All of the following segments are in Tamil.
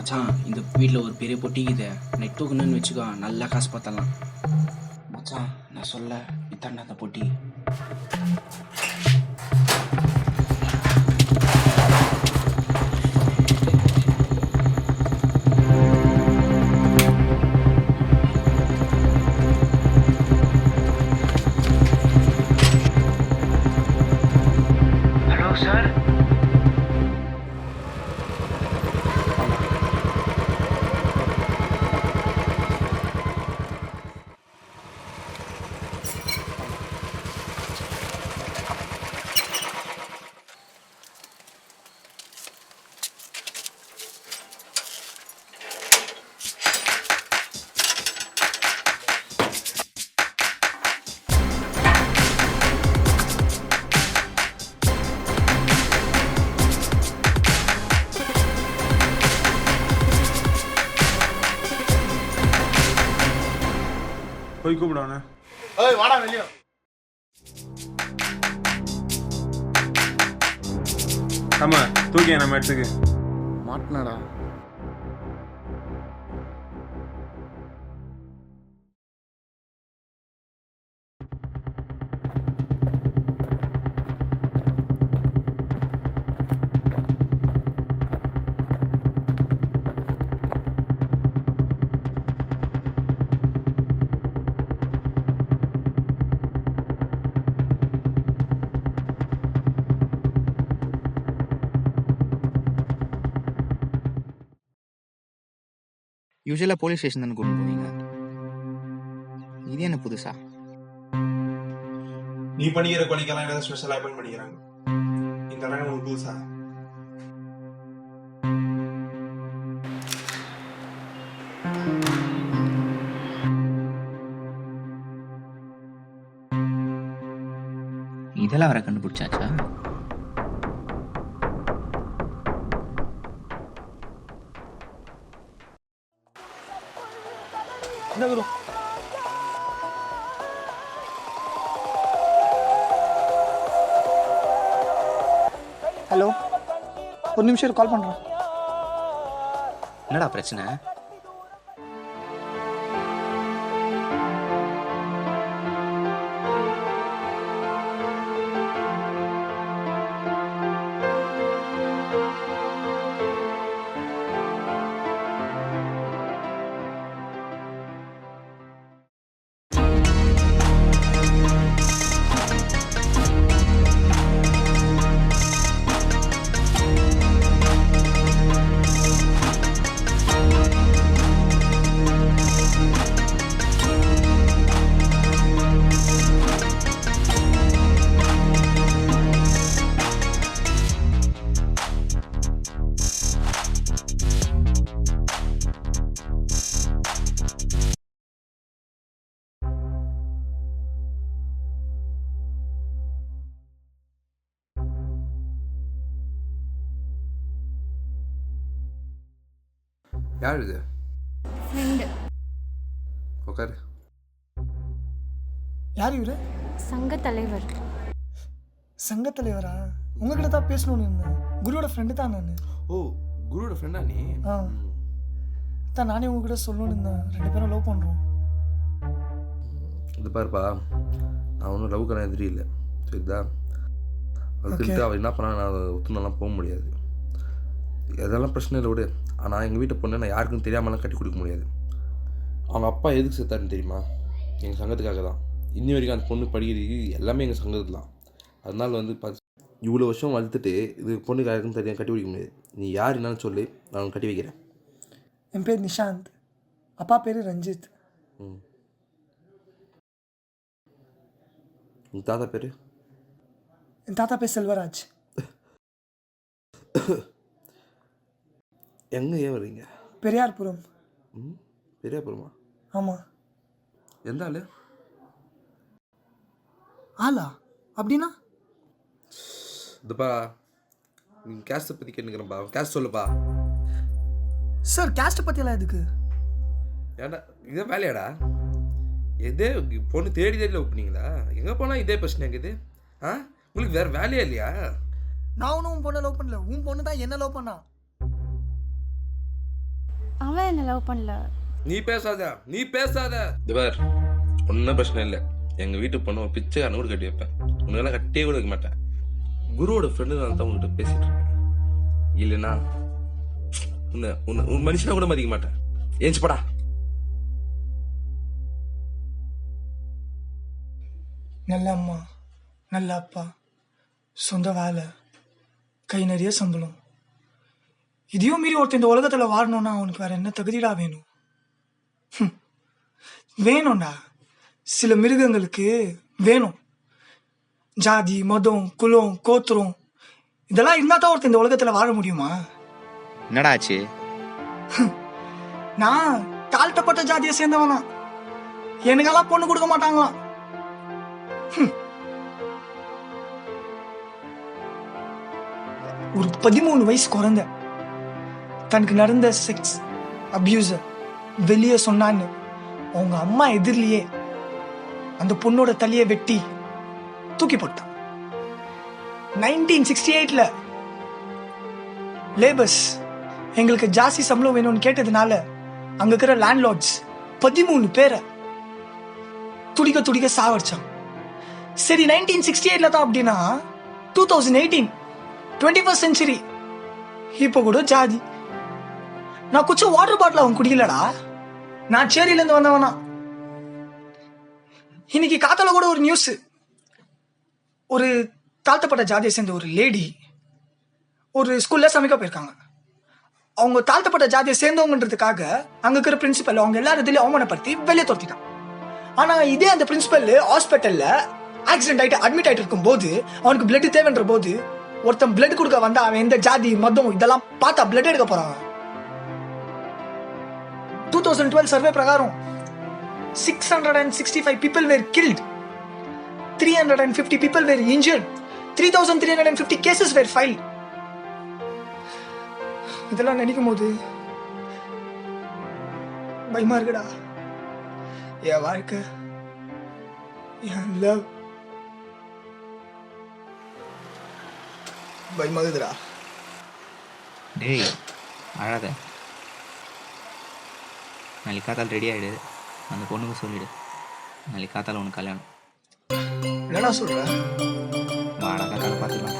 மச்சான் இந்த வீட்டில் ஒரு பெரிய பொட்டிக்குது, நெட் தூக்கணும்னு வச்சுக்கோ, நல்லா காசு பார்த்தலாம். மச்சான் நான் சொல்ல இத்தாண்டா அந்த பொட்டி. Hello sir. போய் கூப்பிடானே. ஏய் வாடா வெளிய. ஆமா தூக்கி நம்ம இடத்துக்கு மாட்டனடா. யூஸ்வலாக போலீஸ் ஸ்டேஷன் தானே கூட்டு போவீங்க, இது என்ன புதுசா? நீ பண்ணிக்கிற கொலைக்கெல்லாம் ஏதாவது ஸ்பெஷல் அப்பாயின் பண்ணிக்கிறாங்க. இந்த இடம் உங்களுக்கு புதுசா? இதெல்லாம் வர கண்டுபிடிச்சாச்சா? என்ன குரு? ஹலோ, ஒரு நிமிஷம் கால் பண்ணுறேன். என்னடா பிரச்சனை? யார் இது? ஃப்ரெண்டு. உட்காரு. யார் இவரு? சங்க தலைவர். சங்க தலைவரா? உங்ககிட்ட தான் பேசணும்னு இருந்தேன். குருவோட ஃப்ரெண்டு தான் நான். ஓ, குருவோட ஃப்ரெண்டா நீ? ஆ தான் நானே உங்ககிட்ட சொல்லணும்னு இருந்தேன். 2 பேரும் லவ் பண்ணுறோம். இது பாருப்பா, நான் ஒன்றும் லவ்க்கான எதிரி இல்லை, சரிதா? அதுக்கு அவள் என்ன பண்ணா நான் ஒத்துனாலாம் போக முடியாது. அதெல்லாம் பிரச்சனை இல்லை விடு. ஆனால் எங்கள் வீட்டை பொண்ணு நான் யாருக்கும் தெரியாமலாம் கட்டி கொடுக்க முடியாது. அவங்க அப்பா எதுக்கு செத்தாருன்னு தெரியுமா? எங்கள் சங்கத்துக்காக தான். இன்னி வரைக்கும் அந்த பொண்ணு படிக்கிறது எல்லாமே எங்கள் சங்கத்தில் தான். அதனால் வந்து இவ்வளோ வருஷம் வளர்த்துட்டு இது பொண்ணுக்கு யாருக்கும் தெரியும் கட்டி பிடிக்க முடியாது. நீ யார் என்னன்னு சொல்லி நான் கட்டி வைக்கிறேன். என் பேர் நிஷாந்த், அப்பா பேர் ரஞ்சித். உங்கள் தாத்தா பேர்? என் தாத்தா பேர் செல்வராஜ். எங்கே ஏன் வர்றீங்க? பெரியார்புரம். பெரியார்புரமா? ஆமாம். எந்த ஆள்? ஆளா? அப்படின்னா? இதுப்பா, நீங்கள் கேஸ்ட்டை பற்றி கேட்டுக்கிறேன்ப்பா. கேஸ்ட் சொல்லுப்பா. சார் கேஸ்ட்டை பற்றியெல்லாம் எதுக்கு? ஏன்டா இதே வேலையாடா? எதே பொண்ணு தேடி தேடி லவ் பண்ணீங்களா? எங்கே போனால் இதே பிரச்சனை இருக்குது. ஆ, உங்களுக்கு வேறு வேலையா இல்லையா? நான் ஒன்றும் உன் பொண்ணை லவ் பண்ணல, உன் பொண்ணு தான் என்ன லவ் பண்ணா. அவன் என்ன லவ் பண்ணல. நீ பேசாத திவர். ஒன்றும் பிரச்சனை இல்லை. எங்கள் வீட்டு பொண்ணு பிச்சைக்காரன் கூட கட்டி வைப்பேன். உன்னெல்லாம் கட்டியே கூட வைக்க மாட்டேன். குருவோட ஃப்ரெண்டு நான் தான் உங்ககிட்ட பேசிட்டு இருக்கேன். இல்லைன்னா உன் மனுஷனா கூட மதிக்க மாட்டேன். ஏஞ்சி படா. நல்ல அம்மா, நல்ல அப்பா, சொந்த வேலை, கை நிறைய சம்பளம். இதையும் மீறி ஒருத்தர் இந்த உலகத்தில் வாழணும்னா அவனுக்கு வேற என்ன தகுதிடா வேணும்? வேணும்டா. சில மிருகங்களுக்கு வேணும். ஜாதி, மதம், குலம், கோத்திரம் இதெல்லாம் இருந்தா தான் ஒருத்தர் இந்த உலகத்தில் வாழ முடியுமா? என்னடா ஆச்சு? நான் தாழ்த்தப்பட்ட ஜாதியை சேர்ந்தவனா. எனக்கெல்லாம் பொண்ணு கொடுக்க மாட்டாங்களாம். ஒரு 13 வயசு குழந்தை தனக்கு நடந்த செக்ஸ் அபியூஸ வெளியே சொன்னான்னு அவங்க அம்மா எதிரிலேயே அந்த பொண்ணோட தலையை வெட்டி தூக்கி போட்டான். 1968ல லேபர்ஸ் எங்களுக்கு ஜாஸ்தி சம்பளம் வேணும்னு கேட்டதுனால அங்க இருக்கிற லேண்ட்லார்ட்ஸ் 13 பேரை துடிக்க சாவடிச்சான். சரி, 1968ல தான் அப்படின்னா 2018 21st செஞ்சுரி. இப்போ கூட ஜாதி. நான் குச்ச வாட்டர் பாட்டில் அவன் குடிக்கலடா. நான் சேரியிலேருந்து வந்தவனா. இன்னைக்கு காத்தால கூட ஒரு நியூஸ். ஒரு தாழ்த்தப்பட்ட ஜாதியை சேர்ந்த ஒரு லேடி ஒரு ஸ்கூல்ல சமைக்க போயிருக்காங்க. அவங்க தாழ்த்தப்பட்ட ஜாதியை சேர்ந்தவங்கன்றதுக்காக அங்க இருக்கிற பிரின்சிபல் அவங்க எல்லாரும் அவமானப்படுத்தி வெளியே துரத்திட்டான். ஆனா இதே அந்த பிரின்சிபல் ஹாஸ்பிட்டல்ல ஆக்சிடென்ட் ஆயிட்டு அட்மிட் ஆயிட்டு இருக்கும் போது அவனுக்கு பிளட் தேவைன்ற போது ஒருத்தன் பிளட் கொடுக்க வந்தா அவன் எந்த ஜாதி மதம் இதெல்லாம் பார்த்தா பிளட் எடுக்க போறான். 2012 சர்வே பிரகாரம் 665 people were killed, 350 people were injured, 3350 cases were filed. இதெல்லாம் நினைக்கும் போது பயமா இருக்குடா. என் வாழ்க்கை, என் லவ் பயமாகுதுடா. டேய் அழாத. நாளைக்கு காத்தால் ரெடி ஆகிடு. அந்த பொண்ணுக்கு சொல்லிடு நாளைக்கு காத்தால் உனக்கு கல்யாணம். என்னடா சொல்ற? வாடா காத்தால் பார்த்துக்கலாம்.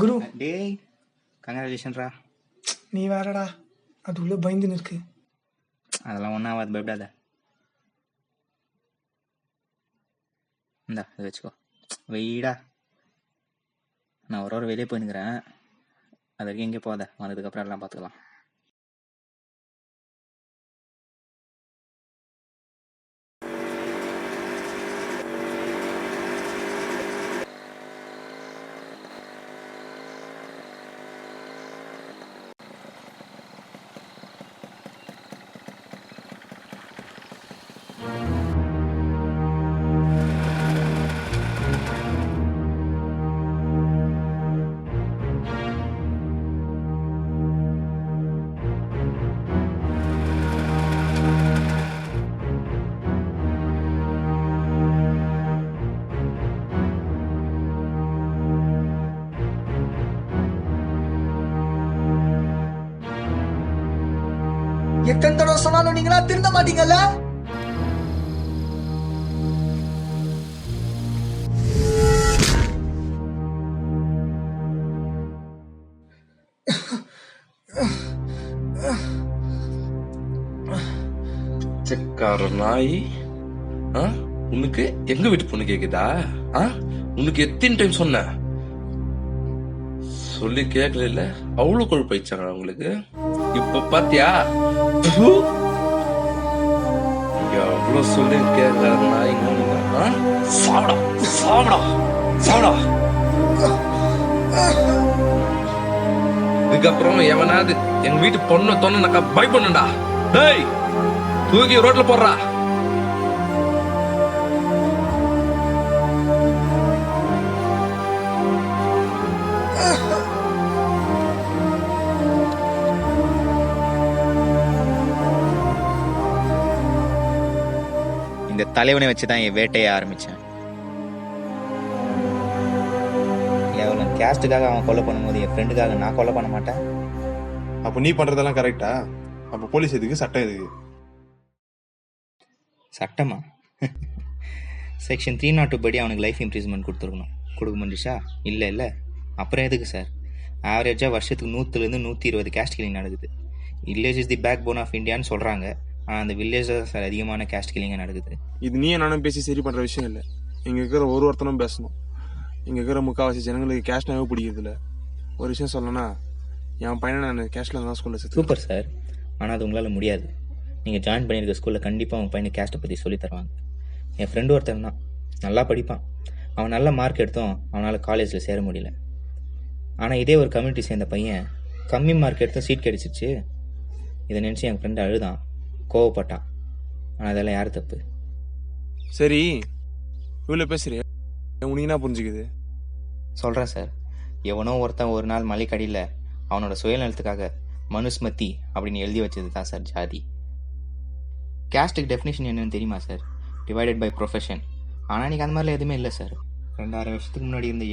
குரு, டேய் கங்க்ராச்சுலேஷன்ரா. நீ வேறடா, அது உள்ள பயந்துன்னு இருக்கு. அதெல்லாம் ஒன்றும் ஆகாது, பயப்படாத. இந்தா இதை வச்சுக்கோ. வெயிடா, நான் ஒரு வெளியே போயின்னுக்கிறேன். அது வரைக்கும் எங்கே போகாத. வந்ததுக்கப்புறம் எல்லாம் பார்த்துக்கலாம். எத்தனை தடவை சொன்னாலும் நீங்களா திருந்த மாட்டீங்கல்ல? செக்கார நாய், உனக்கு எங்க வீட்டு பொண்ணு கேக்குதா? உனக்கு எத்தனை டைம் சொன்ன சொல்லி கேட்கல, அவ்வளோ கொழுப்பாயிச்சாங்க உங்களுக்கு. இப்ப பாத்தியா, எவ்வளோ சொல்லி கேட்கல நாய்ங்க. சாப்பிடா சாப்பிடா சாப்பிடா. இதுக்கப்புறம் எவனாவது எங்க வீட்டு பொண்ணை தொண்ணா பயப்படணும்டா. டேய், தூக்கி ரோட்ல போடுறா. இந்த தலைவனை வச்சு தான் என் வேட்டையை ஆரம்பித்தேன். எவ்வளோ கேஸ்ட்டுக்காக அவன் கொலை பண்ணும்போது என் ஃப்ரெண்டுக்காக நான் கொலை பண்ண மாட்டேன். அப்போ நீ பண்றதெல்லாம் கரெக்டா? அப்போ போலீஸ் எதுக்கு, சட்டம் எதுக்கு? சட்டமா? செக்ஷன் 302 படி அவனுக்கு லைஃப் இம்ப்ரீஸ்மெண்ட் கொடுத்துருக்கணும். கொடுக்க முடிஞ்சிச்சா? இல்லை. அப்புறம் எதுக்கு சார்? ஆவரேஜாக வருஷத்துக்கு 100லேருந்து 120 கேஸ்ட் கில்லிங் நடக்குது. Village is the backbone of இந்தியான்னு சொல்கிறாங்க. ஆனால் அந்த வில்லேஜில் சார் அதிகமான கேஸ்ட் கில்லிங்காக நடக்குது. இது நீ நானும் பேசி சரி பண்ற விஷயம் இல்லை. இங்க இருக்கிற ஒருத்தனும் பேசணும். இங்க இருக்கிற முக்கால்வாசி ஜனங்களுக்கு கேஷ்னாவே பிடிக்கிறது இல்லை. ஒரு விஷயம் சொல்லணும்னா, என் பையனை நான் கேஷ்ல தான் ஸ்கூல்ல சேர்த்து. Super sir. ஆனால் அது உங்களால் முடியாது. நீங்கள் ஜாயின் பண்ணியிருக்க ஸ்கூலில் கண்டிப்பாக உங்கள் பையனை கேஸ்ட்டை பற்றி சொல்லி தருவாங்க. என் ஃப்ரெண்டு ஒருத்தன் தான், நல்லா படிப்பான். அவன் நல்ல மார்க் எடுத்தோம் அவனால் காலேஜில் சேர முடியல. ஆனால் இதே ஒரு கம்யூனிட்டி சேர்ந்த பையன் கம்மி மார்க் எடுத்தும் சீட் கிடைச்சிச்சு. இதை நினச்சி என் ஃப்ரெண்டு அழுதான், கோவப்பட்டான். ஆனால் அதெல்லாம் யார் தப்பு? சரி, இவ்வளோ பேசுறிய, உனக்கு என்ன புரிஞ்சுக்குது? சொல்கிறேன் சார். எவனோ ஒருத்தன் ஒரு நாள் மலைக்கடியில் அவனோட சுயநலத்துக்காக மனுஸ்மதி அப்படின்னு எழுதி வச்சது தான் சார் ஜாதி. கேஸ்ட்டுக்கு டெஃபினேஷன் என்னன்னு தெரியுமா சார்? Divided by profession. ஆனால் இன்றைக்கி அந்த மாதிரிலாம் எதுவுமே இல்லை சார். 2000 வருஷத்துக்கு முன்னாடி இருந்த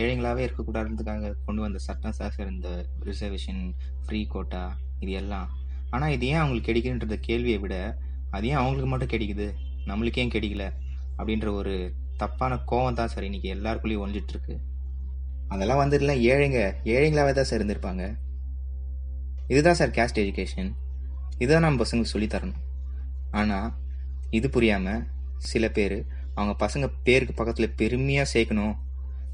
ஏழைங்களாகவே இருக்கக்கூடாதுக்காக கொண்டு வந்த சட்டம் சார் இந்த ரிசர்வேஷன், ஃப்ரீ கோட்டா, இது எல்லாம். ஆனால் இது ஏன் அவங்களுக்கு கிடைக்குதுன்றத கேள்வியை விட, அது ஏன் அவங்களுக்கு மட்டும் கிடைக்குது, நம்மளுக்கு ஏன் கிடைக்கல அப்படின்ற ஒரு தப்பான கோவம் தான் சார் இன்றைக்கி எல்லாருக்குள்ளேயும் ஒழிஞ்சிட்ருக்கு. அதெல்லாம் வந்ததுலாம் ஏழைங்களாகவே தான் சார் இருந்திருப்பாங்க. இதுதான் சார் கேஸ்ட் எஜுகேஷன். இதுதான் நம்ம பசங்களுக்கு சொல்லித்தரணும். ஆனால் இது புரியாமல் சில பேர் அவங்க பசங்க பேருக்கு பக்கத்தில் பெருமையாக சேர்க்கணும்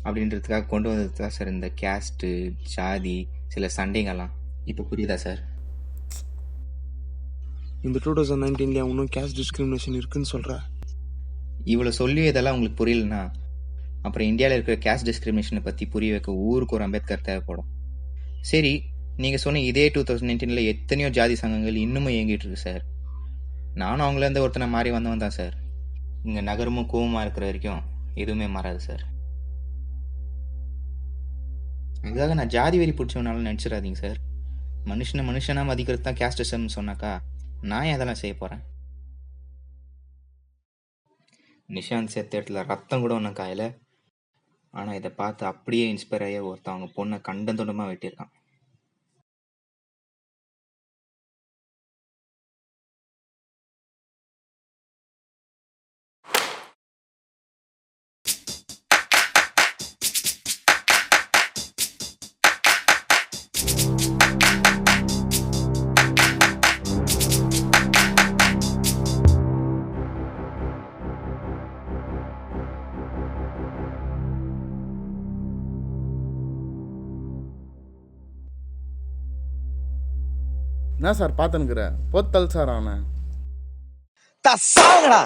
அப்படின்றதுக்காக கொண்டு வந்தது தான் சார் இந்த கேஸ்ட்டு, ஜாதி, சில சண்டைங்கள்லாம். இப்போ புரியுதா சார்? இந்த 2019 இன்னும் கேஸ்ட் டிஸ்கிரிமினேஷன் இருக்குன்னு சொல்ற. இவ்வளோ சொல்லி இதெல்லாம் உங்களுக்கு புரியலன்னா அப்புறம் இந்தியாவில் இருக்கிற கேஸ்ட் டிஸ்கிரிமினேஷனை பற்றி புரிய வைக்க ஊருக்கு ஒரு அம்பேத்கர் தேவைப்படும். சரி, நீங்கள் சொன்ன இதே 2019 எத்தனையோ ஜாதி சங்கங்கள் இன்னமும் இயங்கிட்டு இருக்கு சார். நானும் அவங்களேருந்து ஒருத்தனை மாறி வந்தவன் தான் சார். இங்கே நகரமும் கூவமாக இருக்கிற வரைக்கும் எதுவுமே மாறாது சார். அதுக்காக நான் ஜாதி வெறி பிடிச்சவனாலும் நினச்சிடாதீங்க சார். மனுஷனாக மதிக்கிறது தான் கேஸ்டிசம்னு சொன்னாக்கா நான் ஏன் அதெல்லாம் செய்ய போகிறேன்? நிஷாந்த் செத்த இடத்துல ரத்தம் கூட ஒன்றும் காயலை. ஆனால் இதை பார்த்து அப்படியே இன்ஸ்பயர் ஆகிய ஒருத்தன் அவங்க பொண்ணை கண்டந்தொண்டமாக வெட்டியிருக்கான். என்ன சார் பார்த்துன்னுக்குற? போத்தல் சார் அவனை சாவுங்கடா.